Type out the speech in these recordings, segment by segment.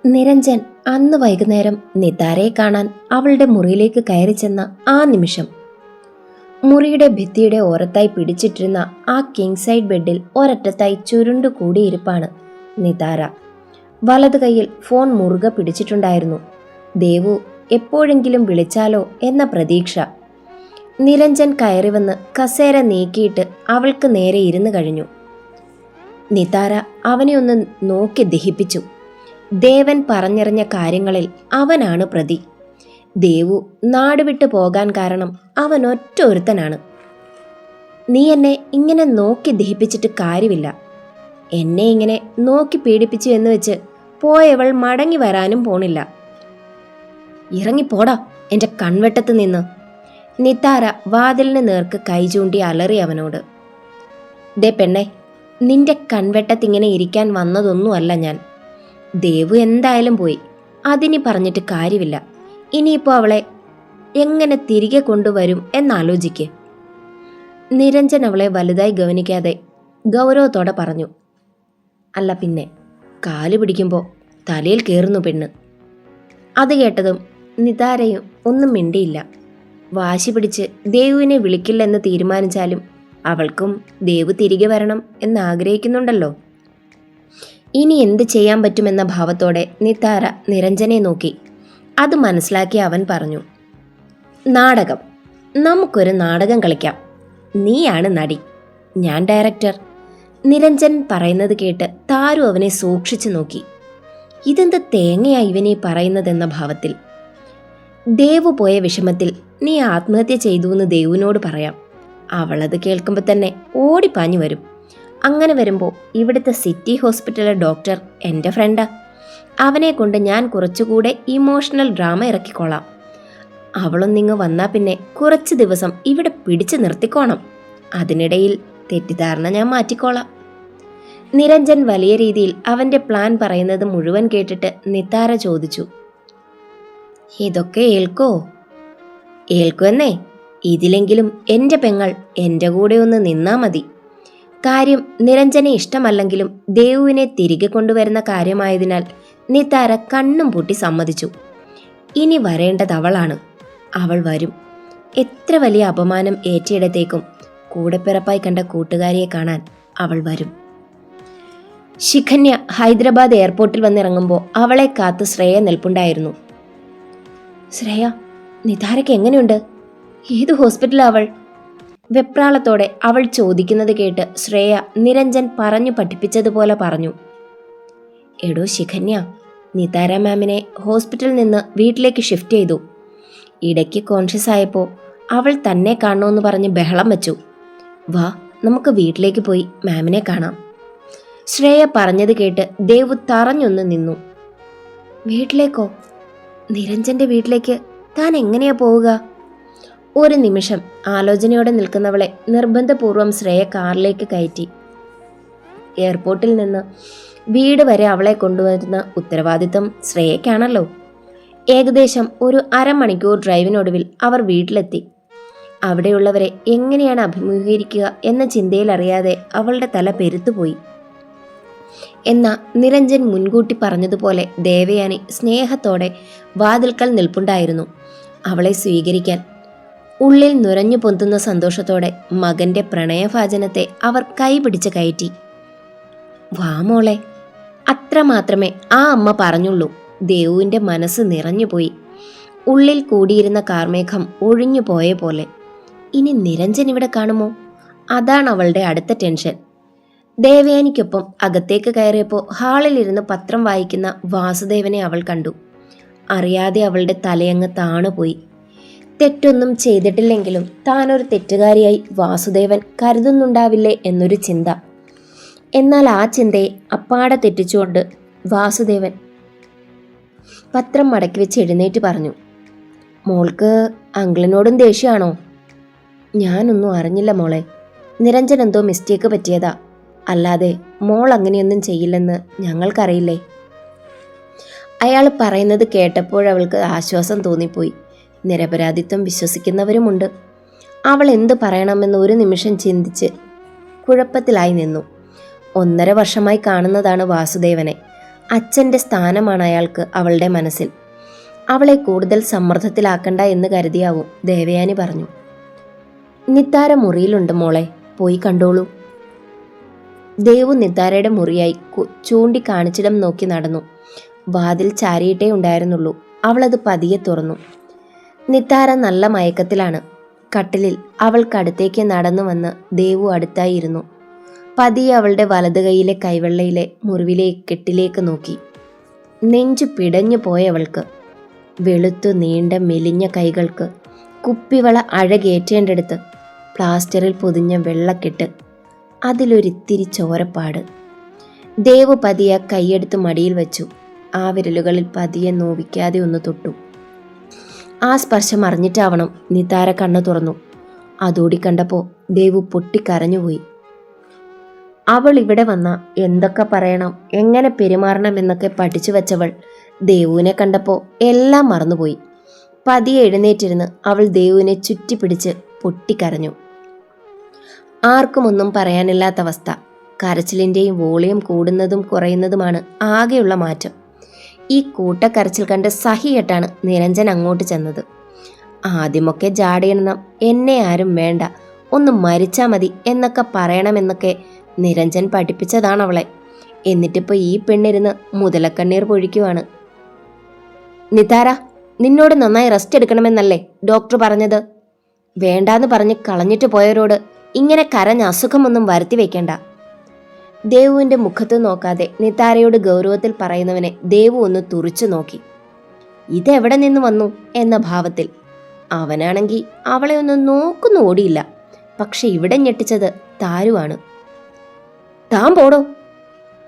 നിരഞ്ജൻ അന്ന് വൈകുന്നേരം നിതാരയെ കാണാൻ അവളുടെ മുറിയിലേക്ക് കയറി ചെന്ന ആ നിമിഷം മുറിയുടെ ഭിത്തിയുടെ ഓരത്തായി പിടിച്ചിട്ടിരുന്ന ആ കിങ് സൈഡ് ബെഡിൽ ഒരറ്റത്തായി ചുരുണ്ടു കൂടിയിരിപ്പാണ് നിതാര. വലത് കൈയിൽ ഫോൺ മുറുകെ പിടിച്ചിട്ടുണ്ടായിരുന്നു. ദേവു എപ്പോഴെങ്കിലും വിളിച്ചാലോ എന്ന പ്രതീക്ഷ. നിരഞ്ജൻ കയറി വന്ന് കസേര നീക്കിയിട്ട് അവൾക്ക് നേരെ ഇരുന്നു കഴിഞ്ഞു. നിതാര അവനെ ഒന്ന് നോക്കി ദഹിപ്പിച്ചു. ദേവൻ പറഞ്ഞറിഞ്ഞ കാര്യങ്ങളിൽ അവനാണ് പ്രതി. ദേവു നാടുവിട്ടു പോകാൻ കാരണം അവൻ ഒറ്റ ഒരുത്തനാണ്. നീ എന്നെ ഇങ്ങനെ നോക്കി ദഹിപ്പിച്ചിട്ട് കാര്യമില്ല. എന്നെ ഇങ്ങനെ നോക്കി പീഡിപ്പിച്ചു എന്ന് വെച്ച് പോയവൾ മടങ്ങി വരാനും പോണില്ല. ഇറങ്ങിപ്പോടാ എൻ്റെ കൺവെട്ടത്ത് നിന്ന്. നിതാര വാതിലിന് നേർക്ക് കൈ ചൂണ്ടി അലറി അവനോട്. ദേ പെണ്ണെ, നിന്റെ കൺവെട്ടത്തിങ്ങനെ ഇരിക്കാൻ വന്നതൊന്നുമല്ല ഞാൻ. ദേവു എന്തായാലും പോയി, അതിനി പറഞ്ഞിട്ട് കാര്യമില്ല. ഇനിയിപ്പോൾ അവളെ എങ്ങനെ തിരികെ കൊണ്ടുവരും എന്നാലോചിക്ക്. നിരഞ്ജൻ അവളെ വലുതായി ഗവനിക്കാതെ ഗൗരവത്തോടെ പറഞ്ഞു. അല്ല പിന്നെ, കാല് പിടിക്കുമ്പോൾ തലയിൽ കയറുന്നു പെണ്ണ്. അത് കേട്ടതും നിതാരയും ഒന്നും മിണ്ടിയില്ല. വാശി പിടിച്ച് ദേവുവിനെ വിളിക്കില്ലെന്ന് തീരുമാനിച്ചാലും അവൾക്കും ദേവു തിരികെ വരണം എന്നാഗ്രഹിക്കുന്നുണ്ടല്ലോ. ഇനി എന്ത് ചെയ്യാൻ പറ്റുമെന്ന ഭാവത്തോടെ നിതാര നിരഞ്ജനെ നോക്കി. അത് മനസ്സിലാക്കി അവൻ പറഞ്ഞു. നാടകം, നമുക്കൊരു നാടകം കളിക്കാം. നീയാണ് നടി, ഞാൻ ഡയറക്ടർ. നിരഞ്ജൻ പറയുന്നത് കേട്ട് താരു അവനെ സൂക്ഷിച്ചു നോക്കി. ഇതെന്ത് തേങ്ങയാ ഇവനീ പറയുന്നതെന്ന ഭാവത്തിൽ. ദേവു പോയ വിഷമത്തിൽ നീ ആത്മഹത്യ ചെയ്തു എന്ന് ദേവുവിനോട് പറയാം. അവളത് കേൾക്കുമ്പോൾ തന്നെ ഓടിപ്പാഞ്ഞു വരും. അങ്ങനെ വരുമ്പോൾ ഇവിടുത്തെ സിറ്റി ഹോസ്പിറ്റലിലെ ഡോക്ടർ എൻ്റെ ഫ്രണ്ടാ. അവനെ കൊണ്ട് ഞാൻ കുറച്ചുകൂടെ ഇമോഷണൽ ഡ്രാമ ഇറക്കിക്കോളാം. അവളൊന്നിങ്ങ് വന്നാൽ പിന്നെ കുറച്ച് ദിവസം ഇവിടെ പിടിച്ചു നിർത്തിക്കോണം. അതിനിടയിൽ തെറ്റിദ്ധാരണ ഞാൻ മാറ്റിക്കോളാം. നിരഞ്ജൻ വലിയ രീതിയിൽ അവൻ്റെ പ്ലാൻ പറയുന്നത് മുഴുവൻ കേട്ടിട്ട് നിതാര ചോദിച്ചു. ഇതൊക്കെ ഏൽക്കോ? ഏൽക്കുമെന്നേ. ഇതിലെങ്കിലും എൻ്റെ പെങ്ങൾ എൻ്റെ കൂടെ ഒന്ന് നിന്നാ മതി. കാര്യം നിരഞ്ജനെ ഇഷ്ടമല്ലെങ്കിലും ദേവുവിനെ തിരികെ കൊണ്ടുവരുന്ന കാര്യമായതിനാൽ നിതാര കണ്ണും പൂട്ടി സമ്മതിച്ചു. ഇനി വരേണ്ടത് അവളാണ്. അവൾ വരും. എത്ര വലിയ അപമാനം ഏറ്റിയിടത്തേക്കും കൂടെപ്പിറപ്പായി കണ്ട കൂട്ടുകാരിയെ കാണാൻ അവൾ വരും. ശിഖന്യ ഹൈദരാബാദ് എയർപോർട്ടിൽ വന്നിറങ്ങുമ്പോൾ അവളെ കാത്ത് ശ്രേയ നിൽപ്പുണ്ടായിരുന്നു. ശ്രേയ, നിതാരയ്ക്ക് എങ്ങനെയുണ്ട്? ഏത് ഹോസ്പിറ്റലാ അവൾ? വെപ്രാളത്തോടെ അവൾ ചോദിക്കുന്നത് കേട്ട് ശ്രേയ നിരഞ്ജൻ പറഞ്ഞു പഠിപ്പിച്ചതുപോലെ പറഞ്ഞു. എടോ ശിഖന്യ, നിതാര മാമിനെ ഹോസ്പിറ്റലിൽ നിന്ന് വീട്ടിലേക്ക് ഷിഫ്റ്റ് ചെയ്തു. ഇടയ്ക്ക് കോൺഷ്യസ് ആയപ്പോൾ അവൾ തന്നെ കാണണമെന്ന് പറഞ്ഞ് ബഹളം വെച്ചു. വാ, നമുക്ക് വീട്ടിലേക്ക് പോയി മാമിനെ കാണാം. ശ്രേയ പറഞ്ഞത് കേട്ട് ദേവു തറഞ്ഞൊന്ന് നിന്നു. വീട്ടിലേക്കോ? നിരഞ്ജന്റെ വീട്ടിലേക്ക് താൻ എങ്ങനെയാ പോവുക? ഒരു നിമിഷം ആലോചനയോടെ നിൽക്കുന്നവളെ നിർബന്ധപൂർവം ശ്രേയ കാറിലേക്ക് കയറ്റി. എയർപോർട്ടിൽ നിന്ന് വീട് വരെ അവളെ കൊണ്ടുവരുന്ന ഉത്തരവാദിത്തം ശ്രേയയ്ക്കാണല്ലോ. ഏകദേശം ഒരു അരമണിക്കൂർ ഡ്രൈവിനൊടുവിൽ അവർ വീട്ടിലെത്തി. അവിടെയുള്ളവരെ എങ്ങനെയാണ് അഭിമുഖീകരിക്കുക എന്ന ചിന്തയിലറിയാതെ അവളുടെ തല പെരുത്തുപോയി. എന്നാൽ നിരഞ്ജൻ മുൻകൂട്ടി പറഞ്ഞതുപോലെ ദേവയാനി സ്നേഹത്തോടെ വാതിൽക്കൽ നിൽപ്പുണ്ടായിരുന്നു അവളെ സ്വീകരിക്കാൻ. ഉള്ളിൽ നുരഞ്ഞു പൊന്തുന്ന സന്തോഷത്തോടെ മകന്റെ പ്രണയഭാജനത്തെ അവർ കൈപിടിച്ച് കയറ്റി. വാ മോളെ, അത്ര മാത്രമേ ആ അമ്മ പറഞ്ഞുള്ളൂ. ദേവുവിൻ്റെ മനസ്സ് നിറഞ്ഞുപോയി. ഉള്ളിൽ കൂടിയിരുന്ന കാർമേഘം ഒഴിഞ്ഞു പോയ പോലെ. ഇനി നിരഞ്ജൻ ഇവിടെ കാണുമോ? അതാണ് അവളുടെ അടുത്ത ടെൻഷൻ. ദേവയാനിക്കൊപ്പം അകത്തേക്ക് കയറിയപ്പോൾ ഹാളിലിരുന്ന് പത്രം വായിക്കുന്ന വാസുദേവനെ അവൾ കണ്ടു. അറിയാതെ അവളുടെ തലയങ്ങ് താണുപോയി. തെറ്റൊന്നും ചെയ്തിട്ടില്ലെങ്കിലും താനൊരു തെറ്റുകാരിയായി വാസുദേവൻ കരുതുന്നുണ്ടാവില്ലേ എന്നൊരു ചിന്ത. എന്നാൽ ആ ചിന്തയെ അപ്പാടെ തെറ്റിച്ചുകൊണ്ട് വാസുദേവൻ പത്രം മടക്കി വെച്ച് എഴുന്നേറ്റ് പറഞ്ഞു. മോൾക്ക് അങ്കിളിനോടും ദേഷ്യമാണോ? ഞാനൊന്നും അറിഞ്ഞില്ല മോളെ. നിരഞ്ജൻ എന്തോ മിസ്റ്റേക്ക് പറ്റിയതാ. അല്ലാതെ മോൾ അങ്ങനെയൊന്നും ചെയ്യില്ലെന്ന് ഞങ്ങൾക്കറിയില്ലേ. അയാൾ പറയുന്നത് കേട്ടപ്പോഴവൾക്ക് ആശ്വാസം തോന്നിപ്പോയി. നിരപരാധിത്വം വിശ്വസിക്കുന്നവരുമുണ്ട്. അവൾ എന്ത് പറയണമെന്ന് ഒരു നിമിഷം ചിന്തിച്ച് കുഴപ്പത്തിലായി നിന്നു. 1.5 വർഷമായി കാണുന്നതാണ് വാസുദേവനെ. അച്ഛൻ്റെ സ്ഥാനമാണ് അയാൾക്ക് അവളുടെ മനസ്സിൽ. അവളെ കൂടുതൽ സമ്മർദ്ദത്തിലാക്കണ്ട എന്ന് കരുതിയാവും ദേവയാനി പറഞ്ഞു. നിത്താര മുറിയിലുണ്ട് മോളെ, പോയി കണ്ടോളൂ. ദേവു നിത്താരയുടെ മുറിയായി ചൂണ്ടിക്കാണിച്ചിടം നോക്കി നടന്നു. വാതിൽ ചാരിയിട്ടേ ഉണ്ടായിരുന്നുള്ളൂ. അവളത് പതിയെ തുറന്നു. നിത്താര നല്ല മയക്കത്തിലാണ്. കട്ടിലിൽ അവൾക്കടുത്തേക്ക് നടന്നു വന്ന് ദേവു അടുത്തായി ഇരുന്നു. പതിയെ അവളുടെ വലത് കൈയിലെ കൈവെള്ളയിലെ മുറിവിലെ കെട്ടിലേക്ക് നോക്കി. നെഞ്ചു പിടഞ്ഞു പോയവൾക്ക്. വെളുത്തു നീണ്ട മെലിഞ്ഞ കൈകൾക്ക് കുപ്പിവള അഴകേറ്റേണ്ടടുത്ത് പ്ലാസ്റ്ററിൽ പൊതിഞ്ഞ വെള്ളക്കെട്ട്, അതിലൊരിത്തിരി ചോരപ്പാട്. ദേവു പതിയെ കൈയെടുത്ത് മടിയിൽ വെച്ചു. ആ വിരലുകളിൽ പതിയെ നോവിക്കാതെ ഒന്ന് തൊട്ടു. ആ സ്പർശം അറിഞ്ഞിട്ടാവണം നിതാര കണ്ണു തുറന്നു. അതോടി കണ്ടപ്പോൾ ദേവു പൊട്ടിക്കരഞ്ഞുപോയി. അവൾ ഇവിടെ വന്ന എന്തൊക്കെ പറയണം, എങ്ങനെ പെരുമാറണം എന്നൊക്കെ പഠിച്ചു വെച്ചവൾ ദേവുവിനെ കണ്ടപ്പോൾ എല്ലാം മറന്നുപോയി. പതിയെ എഴുന്നേറ്റിരുന്ന് അവൾ ദേവുവിനെ ചുറ്റിപ്പിടിച്ച് പൊട്ടിക്കരഞ്ഞു. ആർക്കും ഒന്നും പറയാനില്ലാത്ത അവസ്ഥ. കരച്ചിലിൻ്റെയും വോളിയം കൂടുന്നതും കുറയുന്നതുമാണ് ആകെയുള്ള മാറ്റം. ഈ കൂട്ടക്കരച്ചിൽ കണ്ട് സഹികെട്ടാണ് നിരഞ്ജൻ അങ്ങോട്ട് ചെന്നത്. ആദ്യമൊക്കെ ജാടയെണ്ണം എന്നെ ആരും വേണ്ട, ഒന്ന് മരിച്ചാൽ മതി എന്നൊക്കെ പറയണമെന്നൊക്കെ നിരഞ്ജൻ പഠിപ്പിച്ചതാണവളെ. എന്നിട്ടിപ്പോൾ ഈ പെണ്ണിരുന്ന് മുതലക്കണ്ണീർ പൊഴിക്കുവാണ്. നിതാര, നിന്നോട് നന്നായി റെസ്റ്റ് എടുക്കണമെന്നല്ലേ ഡോക്ടർ പറഞ്ഞത്? വേണ്ടാന്ന് പറഞ്ഞ് കളഞ്ഞിട്ട് പോയവരോട് ഇങ്ങനെ കരഞ്ഞ അസുഖമൊന്നും വരുത്തി വെക്കേണ്ട. ദേവുവിൻ്റെ മുഖത്ത് നോക്കാതെ നിതാരയോട് ഗൗരവത്തിൽ പറയുന്നവനെ ദേവു ഒന്ന് തുറിച്ചു നോക്കി. ഇതെവിടെ നിന്ന് വന്നു എന്ന ഭാവത്തിൽ. അവനാണെങ്കിൽ അവളെ ഒന്ന് നോക്കുന്നു ഓടിയില്ല. പക്ഷെ ഇവിടെ ഞെട്ടിച്ചത് താരുവാണ്. താൻ പോടോ,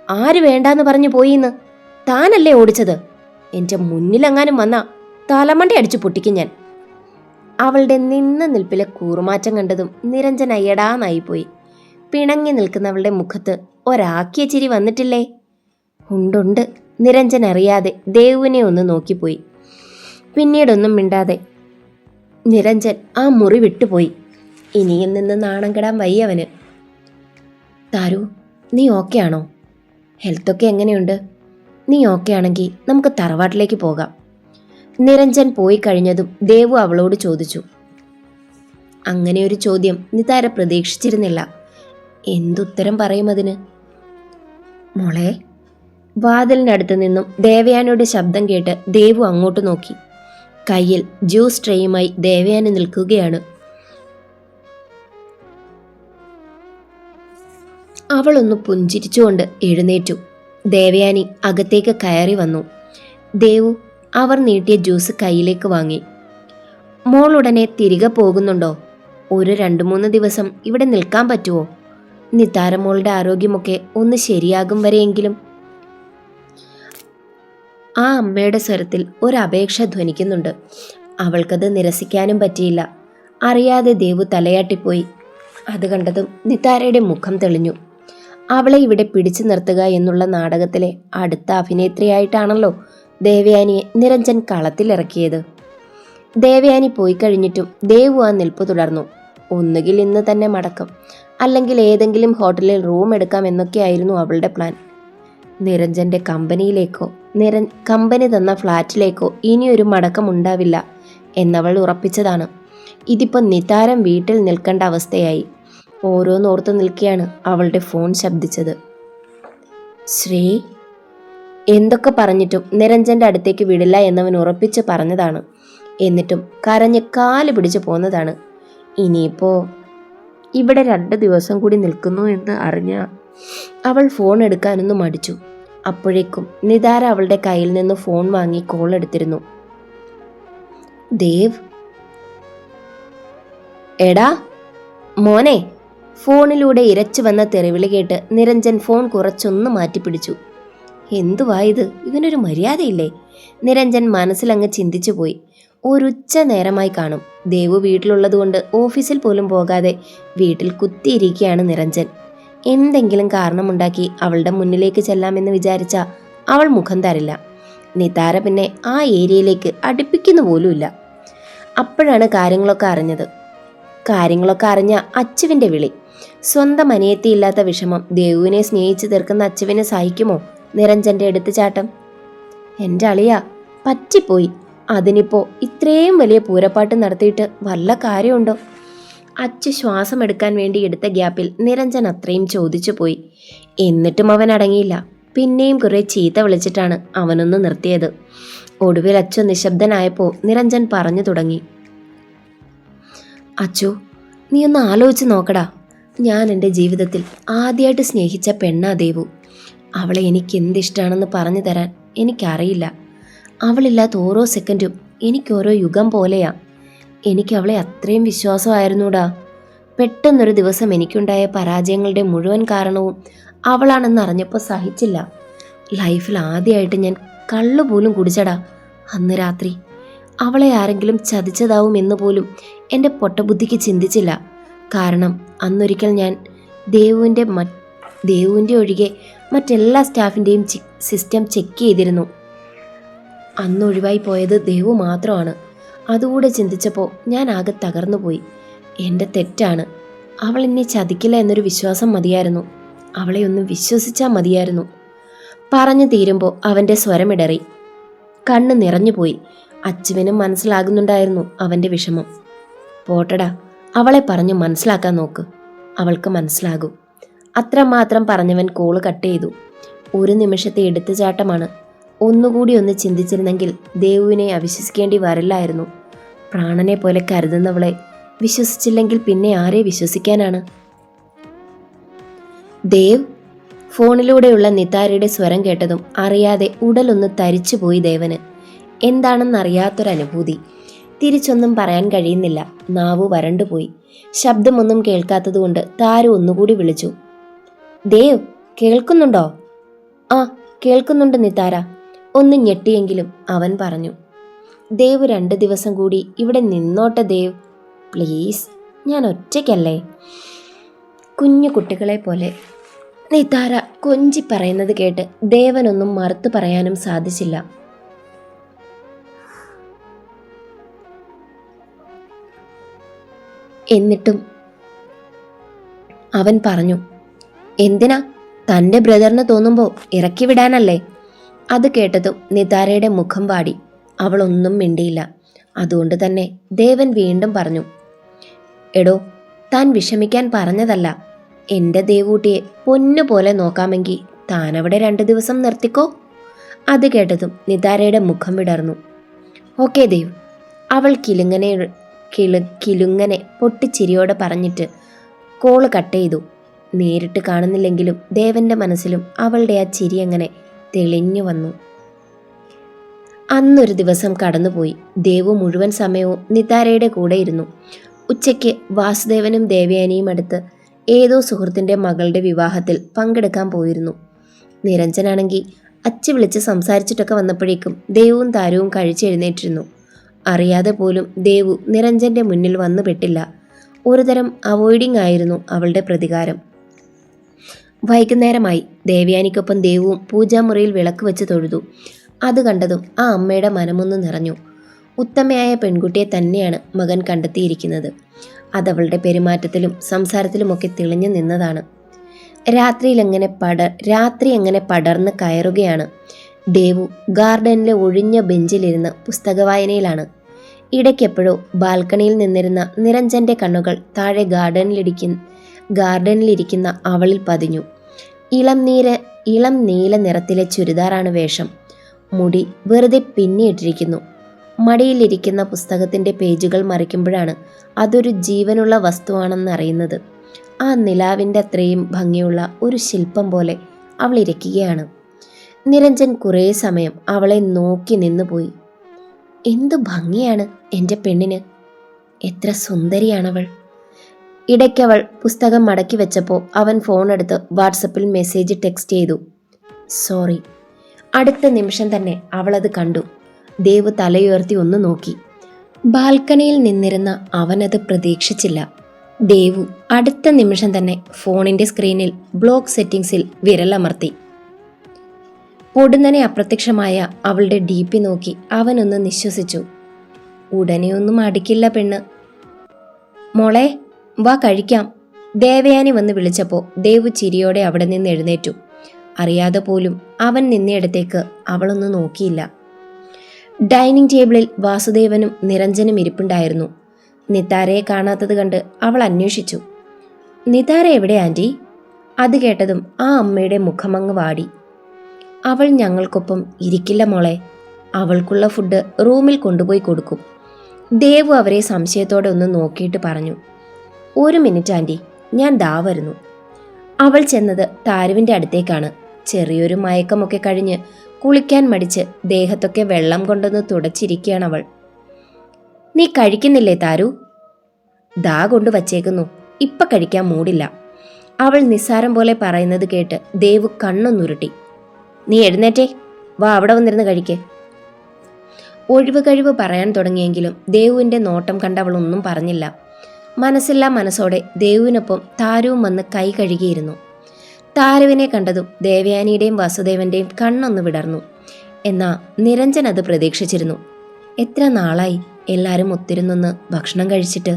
ആര് വേണ്ടാന്ന് പറഞ്ഞു പോയിന്ന്? താനല്ലേ ഓടിച്ചത്? എൻ്റെ മുന്നിലെങ്ങാനും വന്നാ തലമണ്ട അടിച്ചു പൊട്ടിക്കും ഞാൻ. അവളുടെ നിന്ന നിൽപ്പിലെ കൂറുമാറ്റം കണ്ടതും നിരഞ്ജൻ അയ്യടാന്നായിപ്പോയി. പിണങ്ങി നിൽക്കുന്നവളുടെ മുഖത്ത് ഒരാക്കിയ ചിരി വന്നിട്ടില്ലേ? ഉണ്ടുണ്ട്. നിരഞ്ജൻ അറിയാതെ ദേവുവിനെ ഒന്ന് നോക്കിപ്പോയി. പിന്നീടൊന്നും മിണ്ടാതെ നിരഞ്ജൻ ആ മുറി വിട്ടുപോയി. ഇനിയും നിന്ന് നാണം കെടാൻ വയ്യവന്. താരു, നീ ഓക്കെ ആണോ? ഹെൽത്തൊക്കെ എങ്ങനെയുണ്ട്? നീ ഓക്കെ ആണെങ്കിൽ നമുക്ക് തറവാട്ടിലേക്ക് പോകാം. നിരഞ്ജൻ പോയി കഴിഞ്ഞതും ദേവു അവളോട് ചോദിച്ചു. അങ്ങനെയൊരു ചോദ്യം നിതാര പ്രതീക്ഷിച്ചിരുന്നില്ല. എന്തുത്തരം പറയും അതിന്? മോളെ. വാതിലിനടുത്ത് നിന്നും ദേവയാനിയുടെ ശബ്ദം കേട്ട് ദേവു അങ്ങോട്ട് നോക്കി. കയ്യിൽ ജ്യൂസ് ട്രേയുമായി ദേവയാനി നിൽക്കുകയാണ്. അവളൊന്ന് പുഞ്ചിരിച്ചുകൊണ്ട് എഴുന്നേറ്റു. ദേവയാനി അകത്തേക്ക് കയറി വന്നു. ദേവു അവർ നീട്ടിയ ജ്യൂസ് കയ്യിലേക്ക് വാങ്ങി. മോൾ ഉടനെ തിരികെ പോകുന്നുണ്ടോ? ഒരു 2-3 ദിവസം ഇവിടെ നിൽക്കാൻ പറ്റുമോ? നിതാരമോളുടെ ആരോഗ്യമൊക്കെ ഒന്ന് ശരിയാകും വരെയെങ്കിലും. ആ അമ്മയുടെ സ്വരത്തിൽ ഒരപേക്ഷ ധ്വനിക്കുന്നുണ്ട്. അവൾക്കത് നിരസിക്കാനും പറ്റിയില്ല. അറിയാതെ ദേവു തലയാട്ടിപ്പോയി. അത് കണ്ടതും നിതാരയുടെ മുഖം തെളിഞ്ഞു. അവളെ ഇവിടെ പിടിച്ചു നിർത്തുക എന്നുള്ള നാടകത്തിലെ അടുത്ത അഭിനേത്രിയായിട്ടാണല്ലോ ദേവയാനിയെ നിരഞ്ജൻ കളത്തിലിറക്കിയത്. ദേവയാനി പോയി കഴിഞ്ഞിട്ടും ദേവു ആ നിൽപ്പ് തുടർന്നു. ഒന്നുകിൽ ഇന്ന് തന്നെ മടക്കം, അല്ലെങ്കിൽ ഏതെങ്കിലും ഹോട്ടലിൽ റൂം എടുക്കാം എന്നൊക്കെയായിരുന്നു അവളുടെ പ്ലാൻ. നിരഞ്ജന്റെ കമ്പനിയിലേക്കോ കമ്പനി തന്ന ഫ്ലാറ്റിലേക്കോ ഇനിയൊരു മടക്കം ഉണ്ടാവില്ല എന്നവൾ ഉറപ്പിച്ചതാണ്. ഇതിപ്പോൾ നിതാരം വീട്ടിൽ നിൽക്കേണ്ട അവസ്ഥയായി. ഓരോന്നോർത്ത് നിൽക്കെയാണ് അവളുടെ ഫോൺ ശബ്ദിച്ചത്. ശ്രീ എന്തൊക്കെ പറഞ്ഞിട്ടും നിരഞ്ജന്റെ അടുത്തേക്ക് വിടില്ല എന്നവൻ ഉറപ്പിച്ച് പറഞ്ഞതാണ്. എന്നിട്ടും കരഞ്ഞ് കാല് പിടിച്ച് പോന്നതാണ്. ഇനിയിപ്പോൾ ഇവിടെ 2 ദിവസം കൂടി നിൽക്കുന്നു എന്ന് അറിഞ്ഞ അവൾ ഫോൺ എടുക്കാനൊന്നും മടിച്ചു. അപ്പോഴേക്കും നിതാര അവളുടെ കയ്യിൽ നിന്ന് ഫോൺ വാങ്ങി കോൾ എടുത്തിരുന്നു. ദേവ്. എടാ മോനെ. ഫോണിലൂടെ ഇരച്ചു വന്ന തെറിവിളി കേട്ട് നിരഞ്ജൻ ഫോൺ കുറച്ചൊന്ന് മാറ്റിപ്പിടിച്ചു. എന്തുവാ ഇത്? ഇവനൊരു മര്യാദയില്ലേ? നിരഞ്ജൻ മനസ്സിലങ്ങ് ചിന്തിച്ചു പോയി. ഒരുച്ച നേരമായി കാണും. ദേവു വീട്ടിലുള്ളതുകൊണ്ട് ഓഫീസിൽ പോലും പോകാതെ വീട്ടിൽ കുത്തിയിരിക്കുകയാണ് നിരഞ്ജൻ. എന്തെങ്കിലും കാരണമുണ്ടാക്കി അവളുടെ മുന്നിലേക്ക് ചെല്ലാമെന്ന് വിചാരിച്ച അവൾ മുഖം തരില്ല. നിതാര പിന്നെ ആ ഏരിയയിലേക്ക് അടുപ്പിക്കുന്നു പോലുമില്ല. അപ്പോഴാണ് കാര്യങ്ങളൊക്കെ അറിഞ്ഞത്. കാര്യങ്ങളൊക്കെ അറിഞ്ഞ അച്ചുവിൻ്റെ വിളി. സ്വന്തം അനിയത്തിയില്ലാത്ത വിഷമം ദേവുവിനെ സ്നേഹിച്ചു തീർക്കുന്ന അച്ചുവിനെ സഹിക്കുമോ നിരഞ്ജന്റെ എടുത്തുചാട്ടം. എൻ്റെ അളിയാ, പറ്റിപ്പോയി. അതിനിപ്പോ ഇത്രയും വലിയ പൂരപ്പാട്ട് നടത്തിയിട്ട് വല്ല കാര്യമുണ്ടോ? അച്ചു ശ്വാസം എടുക്കാൻ വേണ്ടി എടുത്ത ഗ്യാപ്പിൽ നിരഞ്ജൻ അത്രയും ചോദിച്ചു പോയി. എന്നിട്ടും അവൻ അടങ്ങിയില്ല. പിന്നെയും കുറെ ചീത്ത വിളിച്ചിട്ടാണ് അവനൊന്ന് നിർത്തിയത്. ഒടുവിൽ അച്ചു നിശബ്ദനായപ്പോൾ നിരഞ്ജൻ പറഞ്ഞു തുടങ്ങി. അച്ചു, നീ ഒന്ന് ആലോചിച്ച് നോക്കടാ. ഞാൻ എൻ്റെ ജീവിതത്തിൽ ആദ്യമായിട്ട് സ്നേഹിച്ച പെണ്ണാ ദേവു. അവളെ എനിക്ക് എന്തിഷ്ടമാണെന്ന് പറഞ്ഞു തരാൻ എനിക്കറിയില്ല. അവളില്ലാത്ത ഓരോ സെക്കൻഡും എനിക്കോരോ യുഗം പോലെയാ. എനിക്ക് അവളെ അത്രയും വിശ്വാസമായിരുന്നൂടാ. പെട്ടെന്നൊരു ദിവസം എനിക്കുണ്ടായ പരാജയങ്ങളുടെ മുഴുവൻ കാരണവും അവളാണെന്ന് അറിഞ്ഞപ്പോൾ സഹിച്ചില്ല. ലൈഫിൽ ആദ്യമായിട്ട് ഞാൻ കള്ളുപോലും കുടിച്ചടാ അന്ന് രാത്രി. അവളെ ആരെങ്കിലും ചതിച്ചതാവും എന്ന് പോലും എൻ്റെ പൊട്ടബുദ്ധിക്ക് ചിന്തിച്ചില്ല. കാരണം അന്നൊരിക്കൽ ഞാൻ ദേവുവിൻ്റെ ഒഴികെ മറ്റെല്ലാ സ്റ്റാഫിൻ്റെയും സിസ്റ്റം ചെക്ക് ചെയ്തിരുന്നു. അന്ന് ഒഴിവായി പോയത് ദേവു മാത്രമാണ്. അതുകൂടെ ചിന്തിച്ചപ്പോൾ ഞാൻ ആകെ തകർന്നു പോയി. എൻ്റെ തെറ്റാണ്. അവൾ എന്നെ ചതിക്കില്ല എന്നൊരു വിശ്വാസം മതിയായിരുന്നു. അവളെ ഒന്ന് വിശ്വസിച്ചാൽ മതിയായിരുന്നു. പറഞ്ഞു തീരുമ്പോൾ അവൻ്റെ സ്വരമിടറി. കണ്ണ് നിറഞ്ഞുപോയി. അച്ചുവിനും മനസ്സിലാകുന്നുണ്ടായിരുന്നു അവൻ്റെ വിഷമം. പോട്ടടാ, അവളെ പറഞ്ഞു മനസ്സിലാക്കാൻ നോക്ക്. അവൾക്ക് മനസ്സിലാകും. അത്രമാത്രം പറഞ്ഞവൻ കോള് കട്ട് ചെയ്തു. ഒരു നിമിഷത്തെ എടുത്തുചാട്ടമാണ്. ഒന്നുകൂടി ഒന്ന് ചിന്തിച്ചിരുന്നെങ്കിൽ ദേവുവിനെ അവിശ്വസിക്കേണ്ടി വരില്ലായിരുന്നു. പ്രാണനെ പോലെ കരുതുന്നവളെ വിശ്വസിച്ചില്ലെങ്കിൽ പിന്നെ ആരെ വിശ്വസിക്കാനാണ്? ദേവ്. ഫോണിലൂടെയുള്ള നിതാരയുടെ സ്വരം കേട്ടതും അറിയാതെ ഉടലൊന്ന് തരിച്ചുപോയി ദേവന്. എന്താണെന്നറിയാത്തൊരനുഭൂതി. തിരിച്ചൊന്നും പറയാൻ കഴിയുന്നില്ല. നാവു വരണ്ടുപോയി. ശബ്ദമൊന്നും കേൾക്കാത്തതുകൊണ്ട് താരു ഒന്നുകൂടി വിളിച്ചു. ദേവ്, കേൾക്കുന്നുണ്ടോ? ആ, കേൾക്കുന്നുണ്ട് നിതാര. ഒന്ന് ഞെട്ടിയെങ്കിലും അവൻ പറഞ്ഞു. ദേവ് 2 ദിവസം കൂടി ഇവിടെ നിന്നോട്ടെ ദേവ്, പ്ലീസ്. ഞാൻ ഒറ്റയ്ക്കല്ലേ? കുഞ്ഞു കുട്ടികളെ പോലെ നിതാര കൊഞ്ചി പറയുന്നത് കേട്ട് ദേവനൊന്നും മറുത്തു പറയാനും സാധിച്ചില്ല. എന്നിട്ടും അവൻ പറഞ്ഞു, എന്തിനാ? തൻ്റെ ബ്രദറിന് തോന്നുമ്പോൾ ഇറക്കി വിടാനല്ലേ? അത് കേട്ടതും നിതാരയുടെ മുഖം വാടി. അവളൊന്നും മിണ്ടിയില്ല. അതുകൊണ്ട് തന്നെ ദേവൻ വീണ്ടും പറഞ്ഞു, എടോ, താൻ വിഷമിക്കാൻ പറഞ്ഞതല്ല. എൻ്റെ ദേവൂട്ടിയെ പൊന്നുപോലെ നോക്കാമെങ്കിൽ താനവിടെ 2 ദിവസം നിർത്തിക്കോ. അത് കേട്ടതും നിതാരയുടെ മുഖം വിടർന്നു. ഓക്കെ ദേവ്. അവൾ കിലുങ്ങനെ പൊട്ടിച്ചിരിയോടെ പറഞ്ഞിട്ട് കോള് കട്ട് ചെയ്തു. നേരിട്ട് കാണുന്നില്ലെങ്കിലും ദേവന്റെ മനസ്സിലും അവളുടെ ആ ചിരി അങ്ങനെ തെളിഞ്ഞു വന്നു. അന്നൊരു ദിവസം കടന്നുപോയി. ദേവു മുഴുവൻ സമയവും നിതാരയുടെ കൂടെ ഇരുന്നു. ഉച്ചയ്ക്ക് വാസുദേവനും ദേവയാനിയും അടുത്ത് ഏതോ സുഹൃത്തിൻ്റെ മകളുടെ വിവാഹത്തിൽ പങ്കെടുക്കാൻ പോയിരുന്നു. നിരഞ്ജനാണെങ്കിൽ അച്ചു വിളിച്ച് സംസാരിച്ചിട്ടൊക്കെ വന്നപ്പോഴേക്കും ദേവും താരവും കഴിച്ചെഴുന്നേറ്റിരുന്നു. അറിയാതെ പോലും ദേവു നിരഞ്ജന്റെ മുന്നിൽ വന്നു പെട്ടില്ല. ഒരുതരം അവോയ്ഡിങ് ആയിരുന്നു അവളുടെ പ്രതികാരം. വൈകുന്നേരമായി. ദേവയാനിക്കൊപ്പം ദേവുവും പൂജാമുറിയിൽ വിളക്ക് വെച്ച് തൊഴുതു. അത് കണ്ടതും ആ അമ്മയുടെ മനമൊന്ന് നിറഞ്ഞു. ഉത്തമയായ പെൺകുട്ടിയെ തന്നെയാണ് മകൻ കണ്ടെത്തിയിരിക്കുന്നത്. അതവളുടെ പെരുമാറ്റത്തിലും സംസാരത്തിലുമൊക്കെ തെളിഞ്ഞു നിന്നതാണ്. രാത്രി എങ്ങനെ പടർന്ന് കയറുകയാണ്. ദേവു ഗാർഡനിലെ ഒഴിഞ്ഞ ബെഞ്ചിലിരുന്ന് പുസ്തകവായനയിലാണ്. ഇടയ്ക്കെപ്പോഴോ ബാൽക്കണിയിൽ നിന്നിരുന്ന നിരഞ്ജന്റെ കണ്ണുകൾ താഴെ ഗാർഡനിലിരിക്കുന്ന അവളിൽ പതിഞ്ഞു. ഇളം നീല നിറത്തിലെ ചുരിദാറാണ് വേഷം. മുടി വെറുതെ പിന്നിയിട്ടിരിക്കുന്നു. മടിയിലിരിക്കുന്ന പുസ്തകത്തിൻ്റെ പേജുകൾ മറിക്കുമ്പോഴാണ് അതൊരു ജീവനുള്ള വസ്തുവാണെന്നറിയുന്നത്. ആ നിലാവിൻ്റെ അത്രയും ഭംഗിയുള്ള ഒരു ശില്പം പോലെ അവൾ ഇരിക്കുകയാണ്. നിരഞ്ജൻ കുറേ സമയം അവളെ നോക്കി നിന്നുപോയി. എന്തു ഭംഗിയാണ് എൻ്റെ പെണ്ണിന്! എത്ര സുന്ദരിയാണവൾ! ഇടയ്ക്കവൾ പുസ്തകം മടക്കി വെച്ചപ്പോൾ അവൻ ഫോണെടുത്ത് വാട്സപ്പിൽ മെസ്സേജ് ടെക്സ്റ്റ് ചെയ്തു. സോറി. അടുത്ത നിമിഷം തന്നെ അവളത് കണ്ടു. ദേവ് തലയുയർത്തി ഒന്ന് നോക്കി. ബാൽക്കണിയിൽ നിന്നിരുന്ന അവനത് പ്രതീക്ഷിച്ചില്ല. ദേവു അടുത്ത നിമിഷം തന്നെ ഫോണിൻ്റെ സ്ക്രീനിൽ ബ്ലോക്ക് സെറ്റിംഗ്സിൽ വിരലമർത്തി. പൊടുന്നനെ അപ്രത്യക്ഷമായ അവളുടെ DP നോക്കി അവനൊന്ന് നിശ്വസിച്ചു. ഉടനെയൊന്നും അടിക്കില്ല പെണ്ണ്. മോളെ, വാ കഴിക്കാം. ദേവയാനി വന്ന് വിളിച്ചപ്പോൾ ദേവു ചിരിയോടെ അവിടെ നിന്ന് എഴുന്നേറ്റു. അറിയാതെ പോലും അവൻ നിന്നയിടത്തേക്ക് അവളൊന്ന് നോക്കിയില്ല. ഡൈനിങ് ടേബിളിൽ വാസുദേവനും നിരഞ്ജനും ഇരിപ്പുണ്ടായിരുന്നു. നിതാരയെ കാണാത്തത് കണ്ട് അവൾ അന്വേഷിച്ചു. നിതാര എവിടെ ആൻറ്റി? അത് കേട്ടതും ആ അമ്മയുടെ മുഖമങ്ങ് വാടി. അവൾ ഞങ്ങൾക്കൊപ്പം ഇരിക്കില്ല മോളെ. അവൾക്കുള്ള ഫുഡ് റൂമിൽ കൊണ്ടുപോയി കൊടുക്കും. ദേവു അവരെ സംശയത്തോടെ ഒന്ന് നോക്കിയിട്ട് പറഞ്ഞു. 1 മിനിറ്റ് ആൻറ്റി, ഞാൻ ദാ വരുന്നു. അവൾ ചെന്നത് താരുവിൻ്റെ അടുത്തേക്കാണ്. ചെറിയൊരു മയക്കമൊക്കെ കഴിഞ്ഞ് കുളിക്കാൻ മടിച്ച് ദേഹത്തൊക്കെ വെള്ളം കൊണ്ടൊന്ന് തുടച്ചിരിക്കുകയാണ് അവൾ. നീ കഴിക്കുന്നില്ലേ താരു? ദാ കൊണ്ട് വച്ചേക്കുന്നു, ഇപ്പം കഴിക്കാൻ മൂടില്ല. അവൾ നിസ്സാരം പോലെ പറയുന്നത് കേട്ട് ദേവു കണ്ണൊന്നുരുട്ടി. നീ എഴുന്നേറ്റേ, വാ അവിടെ വന്നിരുന്ന് കഴിക്കേ. ഒഴിവ് കഴിവ് പറയാൻ തുടങ്ങിയെങ്കിലും ദേവുവിൻ്റെ നോട്ടം കണ്ട് അവൾ ഒന്നും പറഞ്ഞില്ല. മനസ്സില്ലാ മനസ്സോടെ ദേവുവിനൊപ്പം താരുവും വന്ന് കൈ കഴുകിയിരുന്നു. താരുവിനെ കണ്ടതും ദേവയാനിയുടെയും വാസുദേവന്റെയും കണ്ണൊന്ന് വിടർന്നു. എന്നാ നിരഞ്ജൻ അത് പ്രതീക്ഷിച്ചിരുന്നു. എത്ര നാളായി എല്ലാവരും ഒത്തിരുന്നൊന്ന് ഭക്ഷണം കഴിച്ചിട്ട്.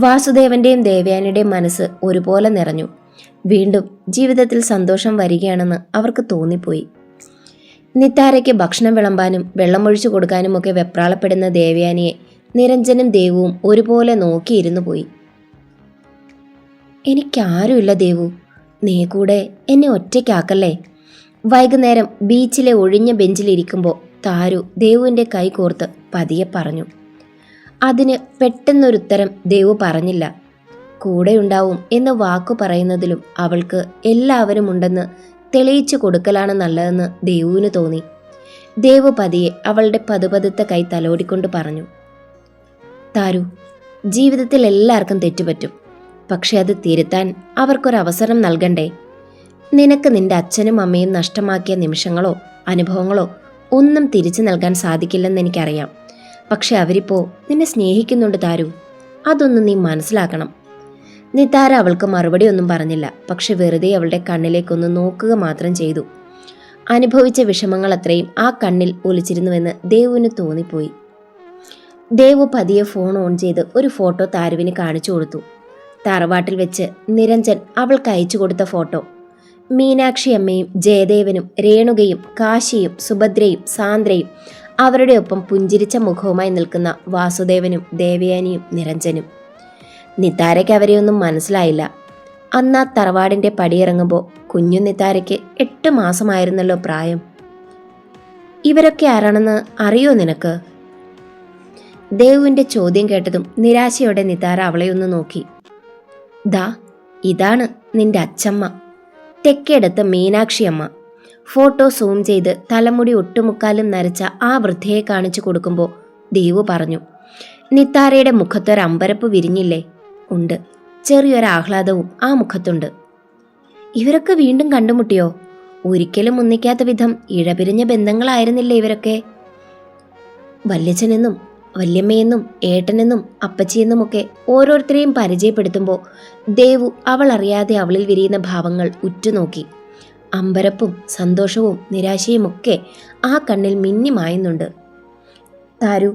വാസുദേവന്റെയും ദേവയാനിയുടെയും മനസ്സ് ഒരുപോലെ നിറഞ്ഞു. വീണ്ടും ജീവിതത്തിൽ സന്തോഷം വരികയാണെന്ന് അവർക്ക് തോന്നിപ്പോയി. നിത്താരയ്ക്ക് ഭക്ഷണം വിളമ്പാനും വെള്ളമൊഴിച്ചു കൊടുക്കാനും ഒക്കെ വെപ്രാളപ്പെടുന്ന ദേവയാനിയെ നിരഞ്ജനും ദേവുവും ഒരുപോലെ നോക്കിയിരുന്നു പോയി. എനിക്കാരുമില്ല ദേവു, നീ കൂടെ എന്നെ ഒറ്റയ്ക്കാക്കല്ലേ. വൈകുന്നേരം ബീച്ചിലെ ഒഴിഞ്ഞ ബെഞ്ചിലിരിക്കുമ്പോൾ താരു ദേവുവിൻ്റെ കൈ കോർത്ത് പതിയെ പറഞ്ഞു. അതിന് പെട്ടെന്നൊരുത്തരം ദേവു പറഞ്ഞില്ല. കൂടെയുണ്ടാവും എന്ന് വാക്കു പറയുന്നതിലും അവൾക്ക് എല്ലാവരും ഉണ്ടെന്ന് തെളിയിച്ചു കൊടുക്കലാണ് നല്ലതെന്ന് ദേവുവിന് തോന്നി. ദേവു പതിയെ അവളുടെ പതുപതുത്ത കൈ തലോടിക്കൊണ്ട് പറഞ്ഞു. താരു, ജീവിതത്തിൽ എല്ലാവർക്കും തെറ്റുപറ്റും. പക്ഷെ അത് തിരുത്താൻ അവർക്കൊരവസരം നൽകണ്ടേ? നിനക്ക് നിന്റെ അച്ഛനും അമ്മയും നഷ്ടമാക്കിയ നിമിഷങ്ങളോ അനുഭവങ്ങളോ ഒന്നും തിരിച്ചു നൽകാൻ സാധിക്കില്ലെന്ന് എനിക്കറിയാം. പക്ഷെ അവരിപ്പോൾ നിന്നെ സ്നേഹിക്കുന്നുണ്ട് താരു, അതൊന്നും നീ മനസ്സിലാക്കണം. നിതാര അവൾക്ക് മറുപടി ഒന്നും പറഞ്ഞില്ല. പക്ഷെ വെറുതെ അവളുടെ കണ്ണിലേക്കൊന്ന് നോക്കുക മാത്രം ചെയ്തു. അനുഭവിച്ച വിഷമങ്ങൾ അത്രയും ആ കണ്ണിൽ ഒലിച്ചിരുന്നുവെന്ന് ദേവുവിന് തോന്നിപ്പോയി. ദേവു പതിയെ ഫോൺ ഓൺ ചെയ്ത് ഒരു ഫോട്ടോ താരുവിന് കാണിച്ചു കൊടുത്തു. തറവാട്ടിൽ വെച്ച് നിരഞ്ജൻ അവൾക്ക് അയച്ചു കൊടുത്ത ഫോട്ടോ. മീനാക്ഷി അമ്മയും ജയദേവനും രേണുകയും കാശിയും സുഭദ്രയും സാന്ദ്രയും അവരുടെ ഒപ്പം പുഞ്ചിരിച്ച മുഖവുമായി നിൽക്കുന്ന വാസുദേവനും ദേവയാനിയും നിരഞ്ജനും. നിതാരയ്ക്ക് അവരെയൊന്നും മനസ്സിലായില്ല. അന്ന് ആ തറവാടിൻ്റെ പടിയിറങ്ങുമ്പോൾ കുഞ്ഞു നിതാരയ്ക്ക് 8 മാസമായിരുന്നല്ലോ പ്രായം. ഇവരൊക്കെ ആരാണെന്ന് അറിയോ നിനക്ക്? ദേവുവിൻ്റെ ചോദ്യം കേട്ടതും നിരാശയോടെ നിതാര അവളെയൊന്ന് നോക്കി. ദാ ഇതാണ് നിന്റെ അച്ചമ്മ, തെക്കേടത്ത് മീനാക്ഷി അമ്മ. ഫോട്ടോ സൂം ചെയ്ത് തലമുടി ഒട്ടുമുക്കാലും നരച്ച ആ വൃദ്ധയെ കാണിച്ചു കൊടുക്കുമ്പോൾ ദേവു പറഞ്ഞു. നിത്താരയുടെ മുഖത്തൊരമ്പരപ്പ് വിരിഞ്ഞില്ലേ? ഉണ്ട്, ചെറിയൊരാഹ്ലാദവും ആ മുഖത്തുണ്ട്. ഇവരൊക്കെ വീണ്ടും കണ്ടുമുട്ടിയോ? ഒരിക്കലും ഒന്നിക്കാത്ത വിധം ഇഴപിരിഞ്ഞ ബന്ധങ്ങളായിരുന്നില്ലേ ഇവരൊക്കെ? വല്യച്ഛനെന്നും വല്യമ്മയെന്നും ഏട്ടനെന്നും അപ്പച്ചിയെന്നുമൊക്കെ ഓരോരുത്തരെയും പരിചയപ്പെടുത്തുമ്പോൾ ദേവു അവൾ അറിയാതെ അവളിൽ വിരിയുന്ന ഭാവങ്ങൾ ഉറ്റുനോക്കി. അമ്പരപ്പും സന്തോഷവും നിരാശയുമൊക്കെ ആ കണ്ണിൽ മിന്നിമായുന്നുണ്ട്. താരു,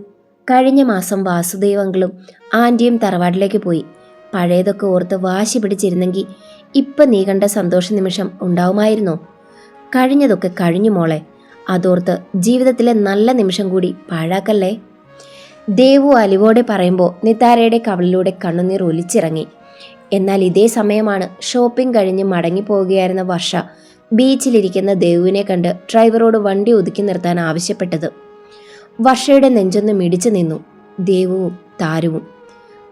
കഴിഞ്ഞ മാസം വാസുദേവങ്ങളും ആൻറ്റിയും തറവാട്ടിലേക്ക് പോയി. പഴയതൊക്കെ ഓർത്ത് വാശി പിടിച്ചിരുന്നെങ്കിൽ ഇപ്പം നീ കണ്ട സന്തോഷ നിമിഷം ഉണ്ടാവുമായിരുന്നോ? കഴിഞ്ഞതൊക്കെ കഴിഞ്ഞു മോളെ, അതോർത്ത് ജീവിതത്തിലെ നല്ല നിമിഷം കൂടി പാഴാക്കല്ലേ. ദേവു അലിവോടെ പറയുമ്പോൾ നിതാരയുടെ കവളിലൂടെ കണ്ണുനീർ ഒലിച്ചിറങ്ങി. എന്നാൽ ഇതേ സമയമാണ് ഷോപ്പിംഗ് കഴിഞ്ഞ് മടങ്ങിപ്പോവുകയായിരുന്ന വർഷ ബീച്ചിലിരിക്കുന്ന ദേവുവിനെ കണ്ട് ഡ്രൈവറോട് വണ്ടി ഒതുക്കി നിർത്താൻ ആവശ്യപ്പെട്ടത്. വർഷയുടെ നെഞ്ചൊന്ന് മിടിച്ചു നിന്നു. ദേവുവും താരുവും.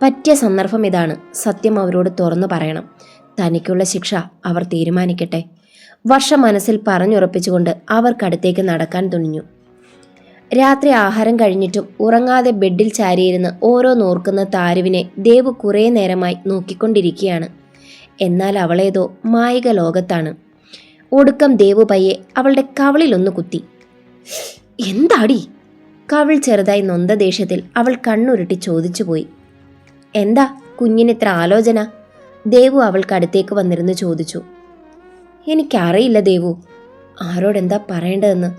പറ്റിയ സന്ദർഭം ഇതാണ്. സത്യം അവരോട് തുറന്നു പറയണം. തനിക്കുള്ള ശിക്ഷ അവർ തീരുമാനിക്കട്ടെ. വർഷ മനസ്സിൽ പറഞ്ഞുറപ്പിച്ചുകൊണ്ട് അവർക്കടുത്തേക്ക് നടക്കാൻ തുനിഞ്ഞു. രാത്രി ആഹാരം കഴിഞ്ഞിട്ടും ഉറങ്ങാതെ ബെഡിൽ ചാരിയിരുന്ന് ഓരോന്നോർക്കുന്ന താരുവിനെ ദേവു കുറേ നേരമായി നോക്കിക്കൊണ്ടിരിക്കുകയാണ്. എന്നാൽ അവളേതോ മായിക ലോകത്താണ്. ഒടുക്കം ദേവു പയ്യെ അവളുടെ കവളിലൊന്ന് കുത്തി. എന്താടി? കവിൾ ചെറുതായി നൊന്ത ദേഷ്യത്തിൽ അവൾ കണ്ണുരുട്ടി ചോദിച്ചുപോയി. എന്താ കുഞ്ഞിനിത്ര ആലോചന? ദേവു അവൾക്കടുത്തേക്ക് വന്നിരുന്ന് ചോദിച്ചു. എനിക്കറിയില്ല ദേവു, ആരോടെന്താ പറയേണ്ടതെന്ന്.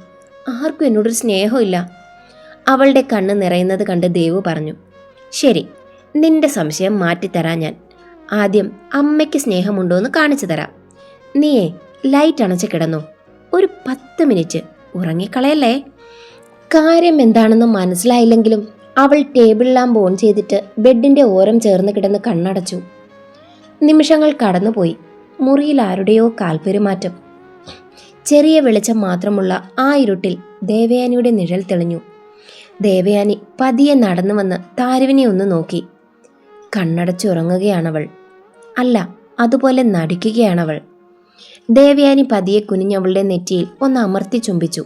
ആർക്കും എന്നോടൊരു സ്നേഹമില്ല. അവളുടെ കണ്ണ് നിറയുന്നത് കണ്ട് ദേവു പറഞ്ഞു. ശരി, നിന്റെ സംശയം മാറ്റിത്തരാം ഞാൻ. ആദ്യം അമ്മയ്ക്ക് സ്നേഹമുണ്ടോ എന്ന് കാണിച്ചു തരാം. നീയേ ലൈറ്റ് അണച്ച് കിടന്നു. ഒരു 10 മിനിറ്റ് ഉറങ്ങിക്കളയല്ലേ. കാര്യം എന്താണെന്ന് മനസ്സിലായില്ലെങ്കിലും അവൾ ടേബിൾ ലാമ്പ് ഓൺ ചെയ്തിട്ട് ബെഡിന്റെ ഓരം ചേർന്ന് കിടന്ന് കണ്ണടച്ചു. നിമിഷങ്ങൾ കടന്നുപോയി. മുറിയിൽ ആരുടെയോ കാൽപെരുമാറ്റം. ചെറിയ വെളിച്ചം മാത്രമുള്ള ആ ഇരുട്ടിൽ ദേവയാനിയുടെ നിഴൽ തെളിഞ്ഞു. ദേവയാനി പതിയെ നടന്നു വന്ന് താരുവിനെ ഒന്ന് നോക്കി. കണ്ണടച്ചുറങ്ങുകയാണവൾ. അല്ല, അതുപോലെ നടിക്കുകയാണവൾ. ദേവയാനി പതിയെ കുനിഞ്ഞവളുടെ നെറ്റിയിൽ ഒന്ന് അമർത്തി ചുംബിച്ചു.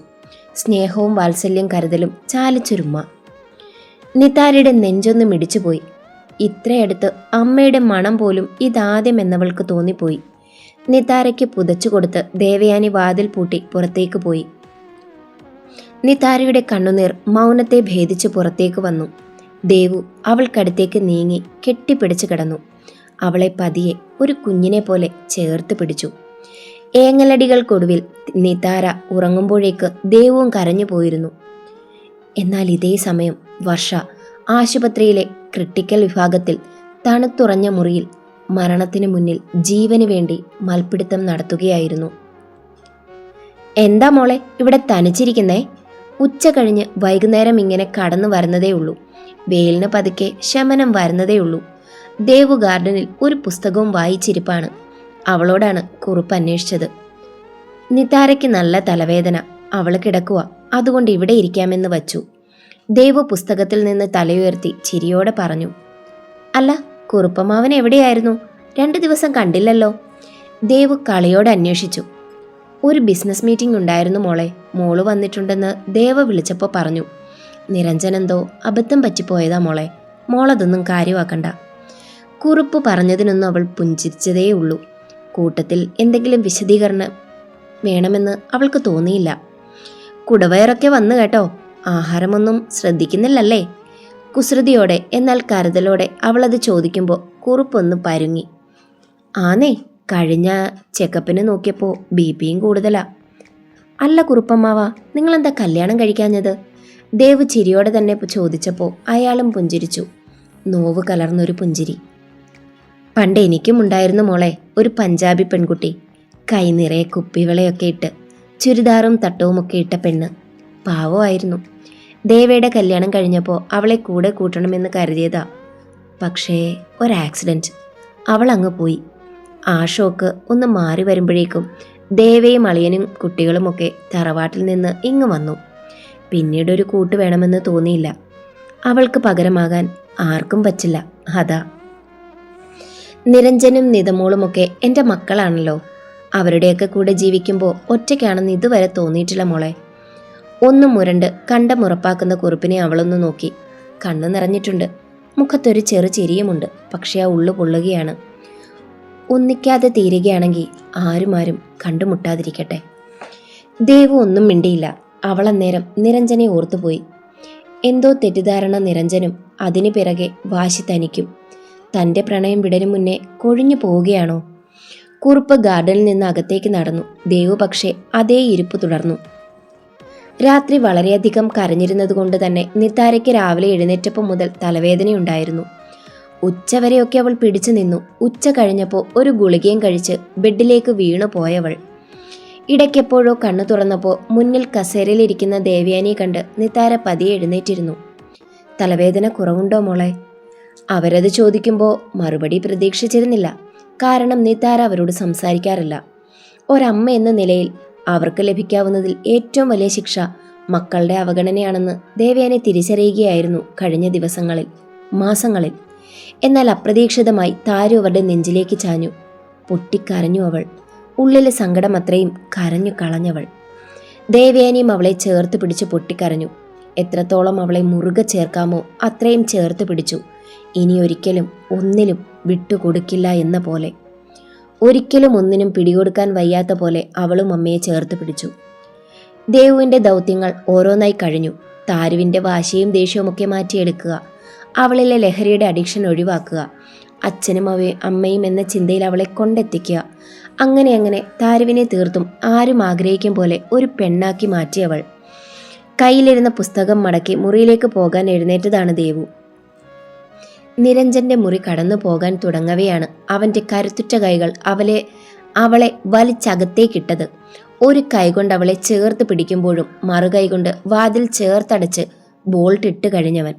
സ്നേഹവും വാത്സല്യം കരുതലും ചാലിച്ചൊരുമ്മ. നിതാരയുടെ നെഞ്ചൊന്ന് മിടിച്ചുപോയി. ഇത്രയടുത്ത് അമ്മയുടെ മണം പോലും ഇതാദ്യം എന്നവൾക്ക് തോന്നിപ്പോയി. നിതാരയ്ക്ക് പുതച്ചു കൊടുത്ത് ദേവയാനി വാതിൽ പൂട്ടി പുറത്തേക്ക് പോയി. നിതാരയുടെ കണ്ണുനീർ മൗനത്തെ ഭേദിച്ച് പുറത്തേക്ക് വന്നു. ദേവു അവൾക്കടുത്തേക്ക് നീങ്ങി കെട്ടിപ്പിടിച്ചു കിടന്നു. അവളെ പതിയെ ഒരു കുഞ്ഞിനെ പോലെ ചേർത്ത് പിടിച്ചു. ഏങ്ങലടികൾക്കൊടുവിൽ നിതാര ഉറങ്ങുമ്പോഴേക്ക് ദേവുവും കരഞ്ഞു പോയിരുന്നു. എന്നാൽ ഇതേ സമയം വർഷ ആശുപത്രിയിലെ ക്രിട്ടിക്കൽ വിഭാഗത്തിൽ തണുത്തുറഞ്ഞ മുറിയിൽ മരണത്തിന് മുന്നിൽ ജീവന് വേണ്ടി മൽപ്പിടുത്തം നടത്തുകയായിരുന്നു. എന്താ മോളെ ഇവിടെ തനിച്ചിരിക്കുന്നേ? ഉച്ച കഴിഞ്ഞ് വൈകുന്നേരം ഇങ്ങനെ കടന്നു വരുന്നതേ ഉള്ളൂ. വെയിലിന് പതുക്കെ ശമനം വരുന്നതേ ഉള്ളൂ. ദേവു ഗാർഡനിൽ ഒരു പുസ്തകവും വായിച്ചിരിപ്പാണ്. അവളോടാണ് കുറുപ്പ് അന്വേഷിച്ചത്. നിതാരയ്ക്ക് നല്ല തലവേദന. അവൾ കിടക്കുക, അതുകൊണ്ട് ഇവിടെ ഇരിക്കാമെന്ന് വച്ചു. ദേവു പുസ്തകത്തിൽ നിന്ന് തലയുയർത്തി ചിരിയോടെ പറഞ്ഞു. അല്ല, കുറുപ്പമാവൻ എവിടെയായിരുന്നു? 2 ദിവസം കണ്ടില്ലല്ലോ. ദേവു കളിയോടെ അന്വേഷിച്ചു. ഒരു ബിസിനസ് മീറ്റിംഗ് ഉണ്ടായിരുന്നു മോളെ. മോള് വന്നിട്ടുണ്ടെന്ന് ദേവ വിളിച്ചപ്പോൾ പറഞ്ഞു. നിരഞ്ജനെന്തോ അബദ്ധം പറ്റിപ്പോയതാ മോളെ. മോളതൊന്നും കാര്യമാക്കണ്ട. കുറുപ്പ് പറഞ്ഞതിനൊന്നും അവൾ പുഞ്ചിരിച്ചതേ ഉള്ളൂ. കൂട്ടത്തിൽ എന്തെങ്കിലും വിശദീകരണം വേണമെന്ന് അവൾക്ക് തോന്നിയില്ല. കുടവയറൊക്കെ വന്നു കേട്ടോ. ആഹാരമൊന്നും ശ്രദ്ധിക്കുന്നില്ലല്ലേ? കുസൃതിയോടെ എന്നാൽ കരുതലോടെ അവളത് ചോദിക്കുമ്പോൾ കുറുപ്പൊന്ന് പരുങ്ങി. ആന്നേ, കഴിഞ്ഞ ചെക്കപ്പിന് നോക്കിയപ്പോൾ BP കൂടുതലാ. അല്ല കുറുപ്പമ്മാവ, നിങ്ങളെന്താ കല്യാണം കഴിക്കാഞ്ഞത്? ദേവ് ചിരിയോടെ തന്നെ ചോദിച്ചപ്പോൾ അയാളും പുഞ്ചിരിച്ചു. നോവ് കലർന്നൊരു പുഞ്ചിരി. പണ്ട് എനിക്കും ഉണ്ടായിരുന്നു മോളെ ഒരു പഞ്ചാബി പെൺകുട്ടി. കൈ നിറയെ കുപ്പിവളയൊക്കെ ഇട്ട് ചുരിദാറും തട്ടവുമൊക്കെ ഇട്ട പെണ്ണ്. പാവമായിരുന്നു. ദേവയുടെ കല്യാണം കഴിഞ്ഞപ്പോൾ അവളെ കൂടെ കൂട്ടണമെന്ന് കരുതിയതാ. പക്ഷേ ഒരാക്സിഡൻറ്റ്. അവൾ അങ്ങ് പോയി. ആ ഷോക്ക് ഒന്ന് മാറി വരുമ്പോഴേക്കും ദേവയും അളിയനും കുട്ടികളുമൊക്കെ തറവാട്ടിൽ നിന്ന് ഇങ്ങ് വന്നു. പിന്നീടൊരു കൂട്ട് വേണമെന്ന് തോന്നിയില്ല. അവൾക്ക് പകരമാകാൻ ആർക്കും പറ്റില്ല. അതാ. നിരഞ്ജനും നിതമോളുമൊക്കെ എൻ്റെ മക്കളാണല്ലോ. അവരുടെയൊക്കെ കൂടെ ജീവിക്കുമ്പോൾ ഒറ്റയ്ക്കാണെന്ന് ഇതുവരെ തോന്നിയിട്ടില്ല മോളെ. ഒന്നും മുരണ്ട് കണ്ടമുറപ്പാക്കുന്ന കുറുപ്പിനെ അവളൊന്ന് നോക്കി. കണ്ണു നിറഞ്ഞിട്ടുണ്ട്. മുഖത്തൊരു ചെറു ചിരിയുമുണ്ട്. പക്ഷേ ആ ഉള്ളു പൊള്ളുകയാണ്. ഒന്നിക്കാതെ തീരുകയാണെങ്കിൽ ആരും കണ്ടുമുട്ടാതിരിക്കട്ടെ. ദേവു ഒന്നും മിണ്ടിയില്ല. അവളന്നേരം നിരഞ്ജനെ ഓർത്തുപോയി. എന്തോ തെറ്റിദ്ധാരണ നിരഞ്ജനും അതിനു പിറകെ വാശി തനിക്കും. തൻ്റെ പ്രണയം വിടരും മുന്നേ കൊഴിഞ്ഞു പോവുകയാണോ? കുറുപ്പ് ഗാർഡനിൽ നിന്ന് അകത്തേക്ക് നടന്നു. ദേവു പക്ഷേ അതേ ഇരിപ്പ് തുടർന്നു. രാത്രി വളരെയധികം കരഞ്ഞിരുന്നത് തന്നെ നിതാരയ്ക്ക് രാവിലെ എഴുന്നേറ്റപ്പോൾ മുതൽ തലവേദനയുണ്ടായിരുന്നു. ഉച്ചവരെയൊക്കെ അവൾ പിടിച്ചു നിന്നു. ഉച്ച കഴിഞ്ഞപ്പോൾ ഒരു ഗുളികയും കഴിച്ച് ബെഡിലേക്ക് വീണു പോയവൾ. ഇടയ്ക്കെപ്പോഴോ കണ്ണു തുറന്നപ്പോൾ മുന്നിൽ കസേരയിലിരിക്കുന്ന ദേവയാനിയെ കണ്ട് നിതാര പതിയെ എഴുന്നേറ്റിരുന്നു. തലവേദന കുറവുണ്ടോ മോളെ? അവരത് ചോദിക്കുമ്പോൾ മറുപടി പ്രതീക്ഷിച്ചിരുന്നില്ല. കാരണം നിതാര അവരോട് സംസാരിക്കാറില്ല. ഒരമ്മ എന്ന നിലയിൽ അവർക്ക് ലഭിക്കാവുന്നതിൽ ഏറ്റവും വലിയ ശിക്ഷ മക്കളുടെ അവഗണനയാണെന്ന് ദേവയാനി തിരിച്ചറിയുകയായിരുന്നു കഴിഞ്ഞ ദിവസങ്ങളിൽ, മാസങ്ങളിൽ. എന്നാൽ അപ്രതീക്ഷിതമായി താരു അവരുടെ നെഞ്ചിലേക്ക് ചാഞ്ഞു. പൊട്ടിക്കരഞ്ഞു അവൾ. ഉള്ളിലെ സങ്കടം അത്രയും കരഞ്ഞു കളഞ്ഞവൾ. ദേവയാനിയും അവളെ ചേർത്ത് പിടിച്ച് പൊട്ടിക്കരഞ്ഞു. എത്രത്തോളം അവളെ മുറുകെ ചേർക്കാമോ അത്രയും ചേർത്ത് പിടിച്ചു. ഇനിയൊരിക്കലും ഒന്നിലും വിട്ടുകൊടുക്കില്ല എന്ന പോലെ. ഒരിക്കലും ഒന്നിനും പിടികൊടുക്കാൻ വയ്യാത്ത പോലെ അവളും അമ്മയെ ചേർത്ത് പിടിച്ചു. ദേവുവിൻ്റെ ദൗത്യങ്ങൾ ഓരോന്നായി കഴിഞ്ഞു. താരുവിൻ്റെ വാശിയും ദേഷ്യവുമൊക്കെ മാറ്റിയെടുക്കുക, അവളിലെ ലഹരിയുടെ അഡിക്ഷൻ ഒഴിവാക്കുക, അച്ഛനും അമ്മയും എന്ന ചിന്തയിൽ അവളെ കൊണ്ടെത്തിക്കുക. അങ്ങനെ താരുവിനെ തീർത്തും ആരും ആഗ്രഹിക്കും പോലെ ഒരു പെണ്ണാക്കി മാറ്റിയവൾ. കയ്യിലിരുന്ന പുസ്തകം മടക്കി മുറിയിലേക്ക് പോകാൻ എഴുന്നേറ്റതാണ് ദേവു. നിരഞ്ജന്റെ മുറി കടന്നു പോകാൻ തുടങ്ങവെയാണ് അവൻ്റെ കരുത്തുറ്റ കൈകൾ അവളെ വലിച്ചകത്തേക്കിട്ടത്. ഒരു കൈകൊണ്ട് അവളെ ചേർത്ത് പിടിക്കുമ്പോഴും മറുകൈകൊണ്ട് വാതിൽ ചേർത്തടച്ച് ബോൾട്ട് ഇട്ട് കഴിഞ്ഞവൻ.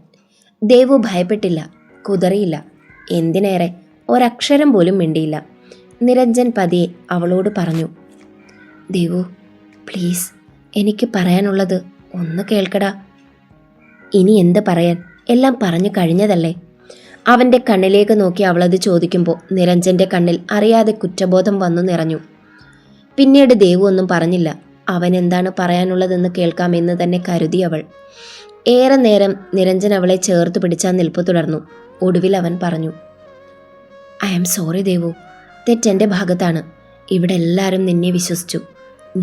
ദേവു ഭയപ്പെട്ടില്ല, കുതറിയില്ല, എന്തിനേറെ ഒരക്ഷരം പോലും മിണ്ടിയില്ല. നിരഞ്ജൻ പതിയെ അവളോട് പറഞ്ഞു, ദേവു പ്ലീസ്, എനിക്ക് പറയാനുള്ളത് ഒന്ന് കേൾക്കടാ. ഇനി എന്ത് പറയാൻ, എല്ലാം പറഞ്ഞു കഴിഞ്ഞതല്ലേ. അവൻ്റെ കണ്ണിലേക്ക് നോക്കി അവളത് ചോദിക്കുമ്പോൾ നിരഞ്ജൻ്റെ കണ്ണിൽ അറിയാതെ കുറ്റബോധം വന്നു നിറഞ്ഞു. പിന്നീട് ദേവു ഒന്നും പറഞ്ഞില്ല. അവൻ എന്താണ് പറയാനുള്ളതെന്ന് കേൾക്കാമെന്ന് തന്നെ കരുതി അവൾ. ഏറെ നേരം നിരഞ്ജൻ അവളെ ചേർത്ത് പിടിച്ചാൽ നിൽപ്പ് തുടർന്നു. ഒടുവിൽ അവൻ പറഞ്ഞു, ഐ ആം സോറി ദേവു, തെറ്റെൻ്റെ ഭാഗത്താണ്. ഇവിടെ എല്ലാവരും നിന്നെ വിശ്വസിച്ചു,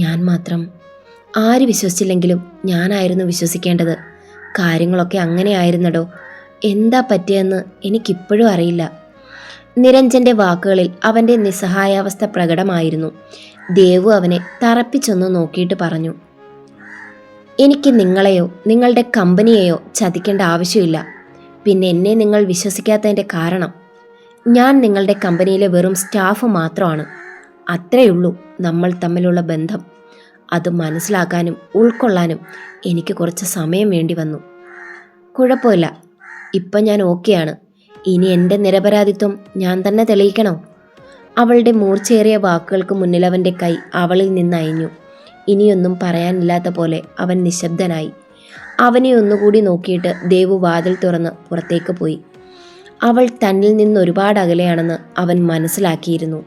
ഞാൻ മാത്രം. ആര് വിശ്വസിച്ചില്ലെങ്കിലും ഞാനായിരുന്നു വിശ്വസിക്കേണ്ടത്. കാര്യങ്ങളൊക്കെ അങ്ങനെയായിരുന്നടോ. എന്താ പറ്റിയെന്ന് എനിക്കിപ്പോഴും അറിയില്ല. നിരഞ്ജൻ്റെ വാക്കുകളിൽ അവൻ്റെ നിസ്സഹായാവസ്ഥ പ്രകടമായിരുന്നു. ദേവു അവനെ തറപ്പിച്ചൊന്ന് നോക്കിയിട്ട് പറഞ്ഞു, എനിക്ക് നിങ്ങളെയോ നിങ്ങളുടെ കമ്പനിയെയോ ചതിക്കേണ്ട ആവശ്യമില്ല. പിന്നെ എന്നെ നിങ്ങൾ വിശ്വസിക്കാത്തതിൻ്റെ കാരണം, ഞാൻ നിങ്ങളുടെ കമ്പനിയിലെ വെറും സ്റ്റാഫ് മാത്രമാണ്. അത്രയുള്ളൂ നമ്മൾ തമ്മിലുള്ള ബന്ധം. അത് മനസ്സിലാക്കാനും ഉൾക്കൊള്ളാനും എനിക്ക് കുറച്ച് സമയം വേണ്ടി വന്നു. കുഴപ്പമില്ല, ഇപ്പം ഞാൻ ഓക്കെയാണ്. ഇനി എൻ്റെ നിരപരാധിത്വം ഞാൻ തന്നെ തെളിയിക്കണോ? അവളുടെ മൂർച്ചയേറിയ വാക്കുകൾക്ക് മുന്നിൽ അവൻ്റെ കൈ അവളിൽ നിന്ന് അയഞ്ഞു. ഇനിയൊന്നും പറയാനില്ലാത്ത പോലെ അവൻ നിശബ്ദനായി. അവനെ ഒന്നുകൂടി നോക്കിയിട്ട് ദേവു വാതിൽ തുറന്ന് പുറത്തേക്ക് പോയി. അവൾ തന്നിൽ നിന്ന് ഒരുപാട് അകലെയാണെന്ന് അവൻ മനസ്സിലാക്കിയിരുന്നു.